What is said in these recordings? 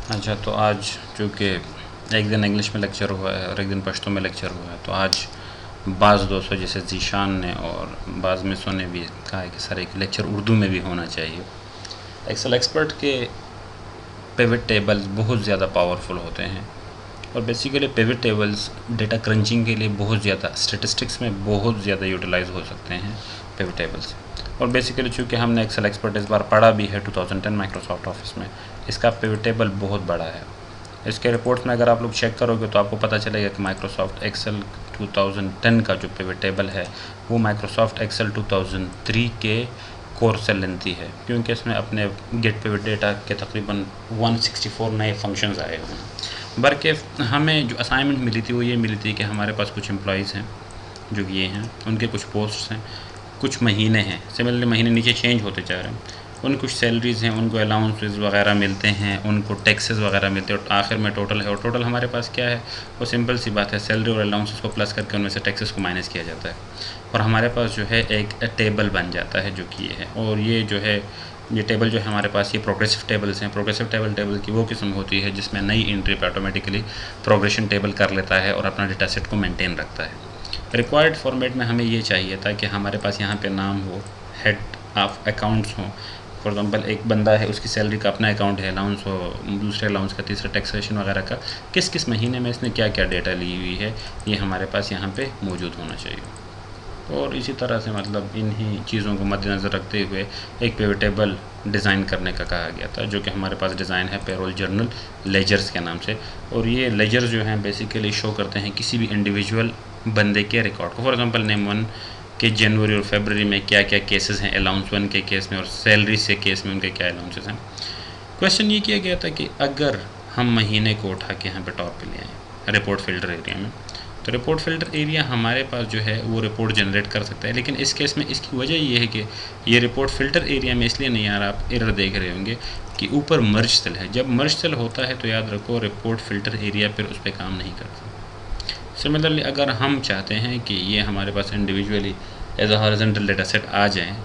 अच्छा, तो आज चूँकि एक दिन इंग्लिश में लेक्चर हुआ है और एक दिन पश्तो में लेक्चर हुआ है, तो आज बाज़ दोस्तों जैसे ज़ीशान ने और बाज़ मिसों ने भी कहा है कि सर एक लेक्चर उर्दू में भी होना चाहिए। एक्सेल एक्सपर्ट के पिवट टेबल्स बहुत ज़्यादा पावरफुल होते हैं और basically pivot tables data crunching के लिए बहुत ज़्यादा, स्टेटिस्टिक्स में बहुत ज़्यादा यूटिलाइज हो सकते हैं पिवट टेबल्स। और बेसिकली चूँकि हमने एक्सेल एक्सपर्ट इस बार पढ़ा भी है 2010 माइक्रोसॉफ्ट ऑफिस में, इसका पिवट टेबल बहुत बड़ा है। इसके रिपोर्ट्स में अगर आप लोग चेक करोगे तो आपको पता चलेगा कि माइक्रोसॉफ्ट एक्सेल 2010 का जो पिवट टेबल है वो माइक्रोसॉफ्ट एक्सेल 2003 के कोर से लेंथी है, क्योंकि इसमें अपने गेट पिवट डेटा के तकरीबन 164 नए फंक्शंस आए हुए हैं। बल्कि हमें जो असाइनमेंट मिली थी वो ये मिली थी कि हमारे पास कुछ एम्प्लॉयज़ हैं जो ये हैं, उनके कुछ पोस्ट्स हैं, कुछ महीने हैं, सिमिलरली महीने नीचे चेंज होते जा रहे हैं, उन कुछ सैलरीज़ हैं, उनको अलाउंसेस वगैरह मिलते हैं, उनको टैक्सेस वगैरह मिलते हैं और आखिर में टोटल है। और टोटल हमारे पास क्या है, वो सिंपल सी बात है, सैलरी और अलाउंसेस को प्लस करके उनमें से टैक्सेस को माइनस किया जाता है और हमारे पास जो है एक टेबल बन जाता है जो कि ये है। और ये जो है ये टेबल जो है हमारे पास ये प्रोग्रेसिव टेबल्स हैं। प्रोग्रेसिव टेबल की वो किस्म होती है जिसमें नई एंट्री पे ऑटोमेटिकली प्रोग्रेशन टेबल कर लेता है और अपना डेटा सेट को मेंटेन रखता है। रिक्वायर्ड फॉर्मेट में हमें ये चाहिए था कि हमारे पास यहाँ पे नाम हो, हेड ऑफ अकाउंट्स हो। फॉर एग्जांपल एक बंदा है, उसकी सैलरी का अपना अकाउंट है, अलाउंस हो, दूसरे अलाउंस का, तीसरा टैक्सेशन वगैरह का, किस किस महीने में इसने क्या क्या डेटा ली हुई है, ये हमारे पास यहाँ पे मौजूद होना चाहिए। और इसी तरह से मतलब इन्हीं चीज़ों को मद्देनज़र रखते हुए एक पिवट टेबल डिज़ाइन करने का कहा गया था, जो कि हमारे पास डिज़ाइन है पेरोल जर्नल लेजर्स के नाम से। और ये लेजर्स जो हैं बेसिकली शो करते हैं किसी भी इंडिविजुअल बंदे के रिकॉर्ड को। फॉर एग्जांपल नेम वन के जनवरी और फरवरी में क्या क्या केसेस हैं अलाउंस वन के केस में और सैलरी से केस में उनके क्या अलाउंसेस हैं। क्वेश्चन ये किया गया था कि अगर हम महीने को उठा के यहाँ पे टॉप पे ले आए रिपोर्ट फिल्टर एरिया में, तो रिपोर्ट फिल्टर एरिया हमारे पास जो है वो रिपोर्ट जनरेट कर सकता है। लेकिन इस केस में इसकी वजह ये है कि ये रिपोर्ट फिल्टर एरिया में इसलिए नहीं आ रहा, आप एरर देख रहे होंगे कि ऊपर मर्ज सेल है। जब मर्ज सेल होता है तो याद रखो रिपोर्ट फिल्टर एरिया फिर उस पर काम नहीं करता। सिमिलरली अगर हम चाहते हैं कि ये हमारे पास individually as a horizontal data set आ जाएँ,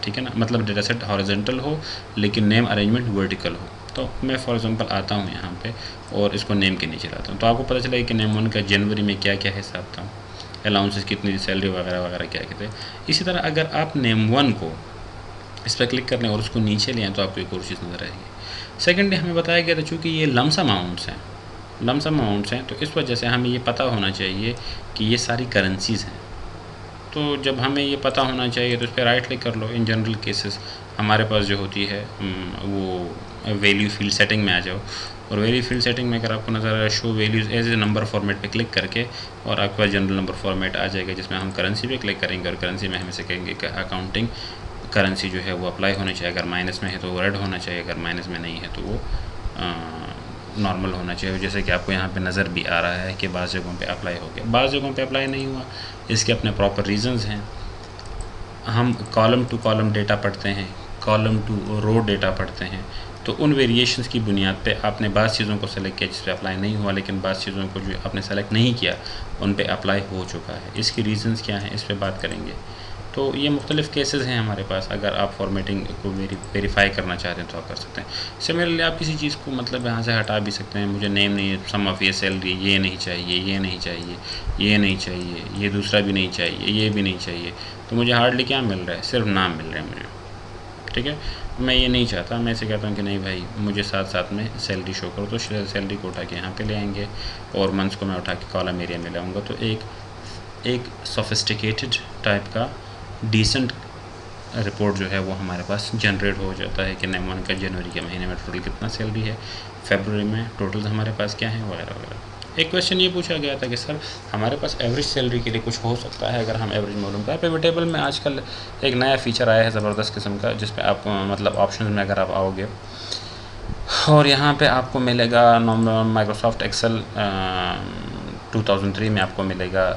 ठीक है ना, मतलब डेटा सेट हॉरिजॉन्टल हो लेकिन नेम अरेंजमेंट वर्टिकल हो, तो मैं फॉर एग्जांपल आता हूँ यहाँ पे और इसको नेम के नीचे लाता हूँ, तो आपको पता चलेगा कि नेम वन का जनवरी में क्या क्या हिसाब था, अलाउंसेस कितनी, सैलरी वगैरह वगैरह क्या क्या थे। इसी तरह अगर आप नेम वन को इस पर क्लिक कर लें और उसको नीचे लें तो आपको एक और चीज़ नज़र आएगी। सेकेंडली हमें बताया गया था चूँकि ये लमसम अमाउंट्स हैं, तो इस वजह से हमें ये पता होना चाहिए कि ये सारी करेंसीज़ हैं। तो जब हमें ये पता होना चाहिए तो इस पर राइट क्लिक कर लो। इन जनरल केसेस हमारे पास जो होती है वो वैल्यू फील्ड सेटिंग में आ जाओ और वैल्यू फील्ड सेटिंग में अगर आपको नज़र आ रहा है show values as a number format पे क्लिक करके और आपके पास जनरल नंबर फॉर्मेट आ जाएगा, जिसमें हम करेंसी पे क्लिक करेंगे और करेंसी में हम इसे कहेंगे कि अकाउंटिंग करेंसी जो है वो अप्लाई होनी चाहिए। अगर माइनस में है तो वो रेड होना चाहिए, अगर माइनस में नहीं है तो वो नॉर्मल होना चाहिए। जैसे कि आपको यहाँ पे नज़र भी आ रहा है कि बाज़ जगहों पे अप्लाई हो गया, बाज़ जगहों पे अप्लाई नहीं हुआ। इसके अपने प्रॉपर रीज़न्स हैं। हम कॉलम टू कॉलम डेटा पढ़ते हैं, कॉलम टू रो डेटा पढ़ते हैं, तो उन वेरिएशंस की बुनियाद पे आपने बाज़ चीज़ों को सेलेक्ट किया जिस पे अप्लाई नहीं हुआ, लेकिन बाज़ चीज़ों को जो आपने सेलेक्ट नहीं किया उन पे अप्लाई हो चुका है। इसकी रीज़न्स क्या हैं इस पर बात करेंगे। तो ये मुख्तलिफ़ केसेस हैं हमारे पास। अगर आप फॉर्मेटिंग को वेरीफाई करना चाहते हैं तो आप कर सकते हैं। सिमिलरली आप किसी चीज़ को मतलब यहाँ से हटा भी सकते हैं। मुझे नेम नहीं, सम ऑफ ये सैलरी ये नहीं चाहिए, ये नहीं चाहिए, ये नहीं चाहिए, ये दूसरा भी नहीं चाहिए, ये भी नहीं चाहिए, तो मुझे हार्डली क्या मिल रहा है, सिर्फ नाम मिल रहा है मुझे, ठीक है। मैं ये नहीं चाहता, मैं इसे कहता हूँ कि नहीं भाई मुझे साथ साथ में सैलरी शो करो, तो सैलरी को उठा के यहाँ पे ले आएंगे और मंथ्स को मैं उठा के कॉलम एरिया में लाऊंगा। तो एक सोफिस्टिकेटेड टाइप का डिसेंट रिपोर्ट जो है वो हमारे पास जनरेट हो जाता है कि नेम वन का जनवरी के महीने में टोटल कितना सैलरी है, फरवरी में टोटल हमारे पास क्या है, वगैरह वगैरह। एक क्वेश्चन ये पूछा गया था कि सर हमारे पास एवरेज सैलरी के लिए कुछ हो सकता है अगर हम एवरेज मालूम करें। पिवट टेबल में आजकल एक नया फीचर आया है ज़बरदस्त किस्म का, जिस पे आप मतलब ऑप्शन में अगर आप आओगे और यहाँ पे आपको मिलेगा माइक्रोसॉफ्ट एक्सेल 2003 में आपको मिलेगा,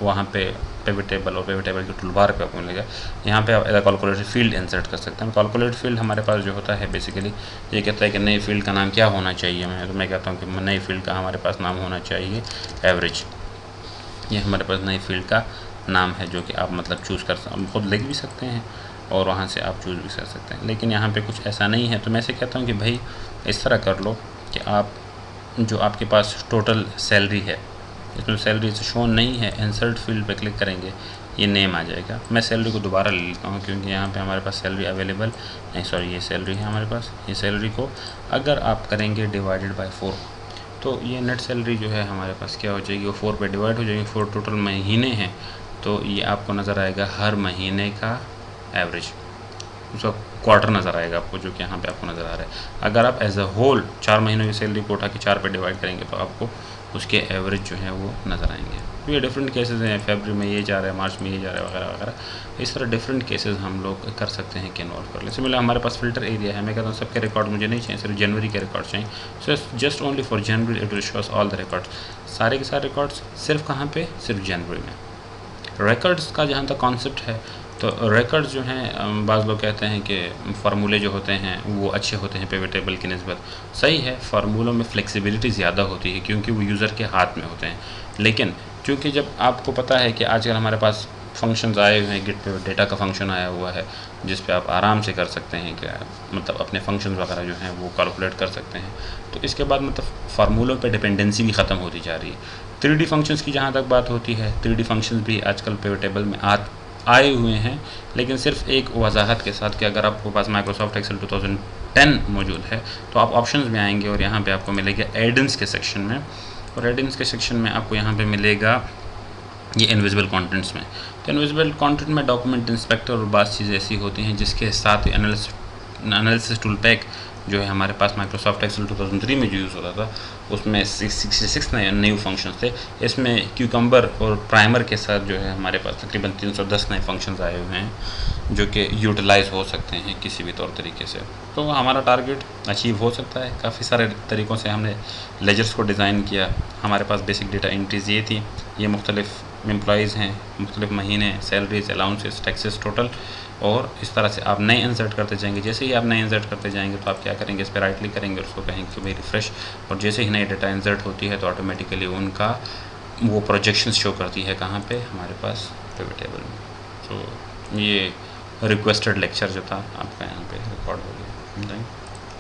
वहाँ पे पिवट टेबल और पिवट टेबल के टूलबार पे आपको मिलेगा। यहाँ पे आप एज कैलकुलेटर फील्ड इंसर्ट कर सकते हैं। कैलकुलेटर फील्ड हमारे पास जो होता है बेसिकली ये कहता है कि नई फील्ड का नाम क्या होना चाहिए। मैं कहता हूँ कि नई फील्ड का हमारे पास नाम होना चाहिए एवरेज। ये हमारे पास नई फील्ड का नाम है जो कि आप मतलब चूज़ कर खुद लिख भी सकते हैं और वहाँ से आप चूज़ भी कर सकते हैं। लेकिन यहाँ पे कुछ ऐसा नहीं है, तो मैं ऐसे कहता हूँ कि भाई इस तरह कर लो कि आप जो आपके पास टोटल सैलरी है, इसमें सैलरी से शो नहीं है, इंसर्ट फील्ड पे क्लिक करेंगे, ये नेम आ जाएगा। मैं सैलरी को दोबारा ले लेता हूँ क्योंकि यहाँ पे हमारे पास सैलरी अवेलेबल नहीं, सॉरी ये सैलरी है हमारे पास। ये सैलरी को अगर आप करेंगे डिवाइडेड बाय 4 तो ये नेट सैलरी जो है हमारे पास क्या हो जाएगी, वो 4 पे डिवाइड हो जाएगी। 4 टोटल महीने हैं तो ये आपको नज़र आएगा हर महीने का एवरेज, उसका क्वार्टर नज़र आएगा आपको, जो कि यहाँ पे आपको नज़र आ रहा है। अगर आप एज अ होल 4 महीनों की सैलरी को उठा के 4 पे डिवाइड करेंगे तो आपको उसके एवरेज जो है वो नज़र आएंगे। तो ये डिफरेंट केसेस हैं, फरवरी में ये जा रहा है, मार्च में ये जा रहा है, वगैरह वगैरह। इस तरह डिफरेंट केसेस हम लोग कर सकते हैं कि इन्वॉल्व कर लें। सिमिलर हमारे पास फिल्टर एरिया है, मैं कहता हूँ सबके रिकॉर्ड मुझे नहीं चाहिए, सिर्फ जनवरी के रिकॉर्ड चाहिए। So just only for January it will shows all the records, सारे के सारे रिकॉर्ड्स सिर्फ कहाँ पे, सिर्फ जनवरी में। रिकॉर्ड्स का जहाँ तक कॉन्सेप्ट है तो रिकॉर्ड्स जो हैं बाज़ लोग कहते हैं कि फार्मूले जो होते हैं वो अच्छे होते हैं पिवट टेबल की निस्बत। सही है, फार्मूलों में फ्लेक्सिबिलिटी ज़्यादा होती है क्योंकि वो यूज़र के हाथ में होते हैं। लेकिन क्योंकि जब आपको पता है कि आजकल हमारे पास फंक्शंस आए हुए हैं, गिट पे डेटा का फंक्शन आया हुआ है जिस पे आप आराम से कर सकते हैं कि मतलब अपने फंक्शंस वगैरह जो हैं वो कैलकुलेट कर सकते हैं, तो इसके बाद मतलब फार्मूलों पे डिपेंडेंसी भी ख़त्म होती जा रही है। 3D फंक्शंस की जहाँ तक बात होती है, 3D फंक्शंस भी आजकल पिवट टेबल में आए हुए हैं, लेकिन सिर्फ एक वजाहत के साथ कि अगर आपके पास माइक्रोसॉफ्ट एक्सेल 2010 मौजूद है तो आप ऑप्शंस में आएंगे और यहाँ पे आपको मिलेगा एडिन्स के सेक्शन में, और एडिन्स के सेक्शन में आपको यहाँ पे मिलेगा ये इनविजिबल कंटेंट्स में। तो इनविजिबल कंटेंट में डॉक्यूमेंट इंस्पेक्टर और बात चीज़ें ऐसी होती हैं जिसके साथ एनालिसिस टूल पैक जो है हमारे पास माइक्रोसॉफ्ट एक्सेल 2003 में जो यूज़ होता था उसमें 66 नए न्यू फंक्शंस थे। इसमें क्यूकम्बर और प्राइमर के साथ जो है हमारे पास तकरीबन 310 नए फंक्शंस आए हुए हैं जो कि यूटिलाइज हो सकते हैं किसी भी तौर तरीके से। तो हमारा टारगेट अचीव हो सकता है। काफ़ी सारे तरीक़ों से हमने लेजर्स को डिज़ाइन किया। हमारे पास बेसिक डेटा एंट्रीज ये थी, ये मुख्तलिफ एम्प्लॉइज़ हैं, मुख्तलिफ महीने, सैलरीज, अलाउंसेस, टैक्सेस टोटल, और इस तरह से आप नए इंसर्ट करते जाएंगे। जैसे ही आप नए इंसर्ट करते जाएंगे तो आप क्या करेंगे, इस पर राइट क्लिक करेंगे और उसको कहेंगे कि भाई रिफ़्रेश, और जैसे ही नई डेटा इंसर्ट होती है तो ऑटोमेटिकली उनका वो प्रोजेक्शंस शो करती है कहाँ पे, हमारे पास पिवट टेबल में। तो ये रिक्वेस्टेड लेक्चर जो था आपका यहाँ पे रिकॉर्ड हो गया।